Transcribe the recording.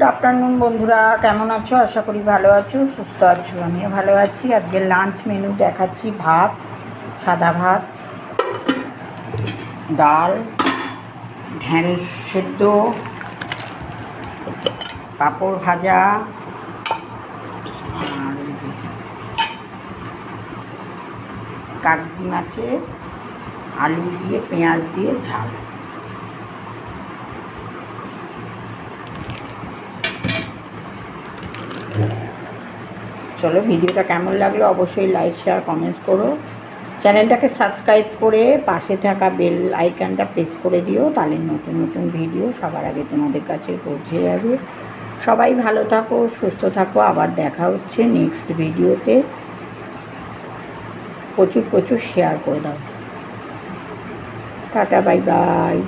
Good afternoon বন্ধুরা, কেমন আছো? আশা করি ভালো আছো, সুস্থ আছো। আমিও ভালো আছি। আজকে লাঞ্চ মেনু দেখাচ্ছি। ভাত, সাদা ভাত, ডাল, ঢ্যাঁড়স সেদ্ধ, পাঁপড় ভাজা, আর কাগজি মাছের আলু দিয়ে পেঁয়াজ দিয়ে ঝাল। চলো, ভিডিওটা কেমন লাগলো অবশ্যই লাইক শেয়ার কমেন্টস করো। চ্যানেলটাকে সাবস্ক্রাইব করে পাশে থাকা বেল আইকনটা প্রেস করে দিও, তাহলে নতুন নতুন ভিডিও সবার আগে তোমাদের কাছে পৌঁছে যাবে। সবাই ভালো থাকো, সুস্থ থাকো। আবার দেখা হচ্ছে নেক্সট ভিডিওতে। প্রচুর শেয়ার করে দাও। Tata, bye bye.